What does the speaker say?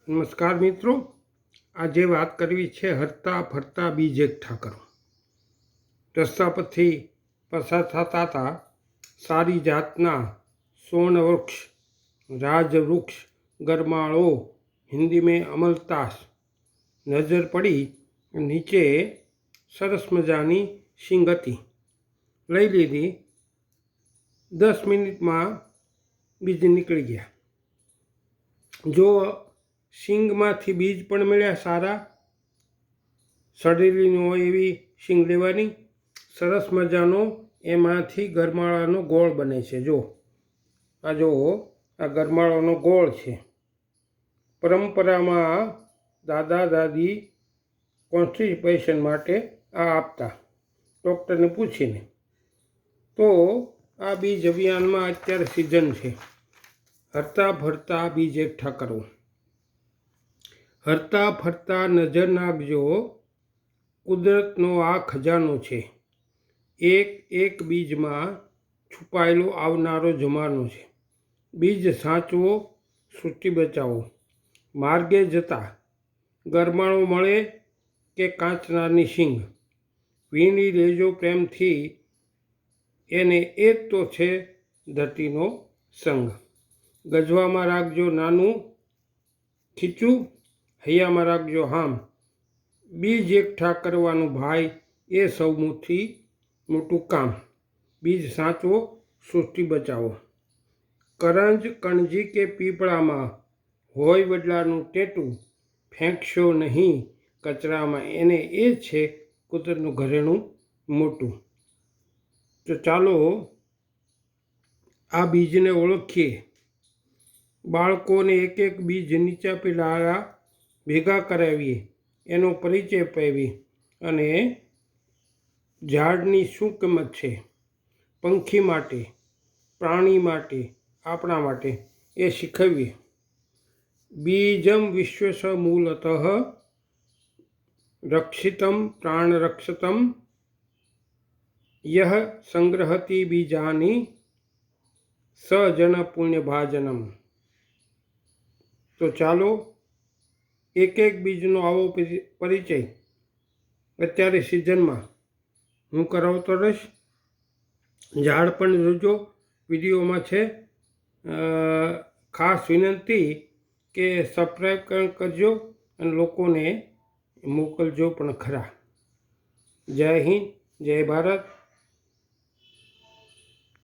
નમસ્કાર મિત્રો, આજે વાત કરવી છે હરતા ફરતા બીજ એકઠા કરો. રસ્તા પરથી પસાર થતા હતા સારી જાતના સોનવૃક્ષ, રાજવૃક્ષ, ગરમાળો, હિન્દી મેં અમલતાસ. નજર પડી, નીચે સરસ મજાની શીંગ હતી. લઈ લીધી. 10 મિનિટમાં બીજ નીકળી ગયા. જો શીંગમાંથી બીજ પણ મળ્યા સારા, સડેલી ન હોય એવી શીંગ લેવાની. સરસ મજાનો એમાંથી ગરમાળાનો ગોળ બને છે. જો આ ગરમાળાનો ગોળ છે. પરંપરામાં દાદા દાદી કોન્સ્ટિપેશન માટે આ આપતા, ડૉક્ટરને પૂછીને. તો આ બીજ અભિયાનમાં અત્યારે સિઝન છે. હરતા ફરતા બીજ એકઠા કરવું. હરતા ફરતા નજર નાખજો, કુદરતનો આ ખજાનો છે. એક એક બીજમાં છુપાયેલો આવનારો જમાનો છે. બીજ સાચવો, સૃષ્ટિ બચાવો. માર્ગે જતા ગરમાળો મળે કે કાંચનાની શીંગ, વીણી લેજો પ્રેમથી, એને એ જ તો છે ધરતીનો સંગ. ગજવામાં રાખજો નાનું ખીચું, હૈયામાં રાખજો હામ. બીજ એકઠા કરવાનું ભાઈ, એ સૌથી મોટું કામ. બીજ સાચવો, સૃષ્ટિ બચાવો. કરંજ, કણજી કે પીપળામાં હોય વડલાનું ટેટું, ફેંકશો નહીં કચરામાં, એને એ છે કુદરતનું ઘરેણું મોટું. તો ચાલો આ બીજને ઓળખીએ. બાળકોને એક એક બીજ નીચા પેલા ભેગા કરાવીએ, એનો પરિચય પાવીએ અને ઝાડની શું કિંમત છે પંખી માટે, પ્રાણી માટે, આપણા માટે એ શીખવીએ. બીજમ વિશ્વસ મૂલતઃ રક્ષિતમ પ્રાણરક્ષતમ યહ સંગ્રહતિ બીજાની સ જન પુણ્યભાજનમ. તો ચાલો એક એક બીજનો આવો પરિચય અત્યારે સિઝનમાં હું કરાવતો રહીશ. ઝાડ પણ જોજો, વિડીયોમાં છે. ખાસ વિનંતી કે સબસ્ક્રાઈબ કરજો અને લોકોને મોકલજો પણ ખરા. જય હિન્દ, જય ભારત.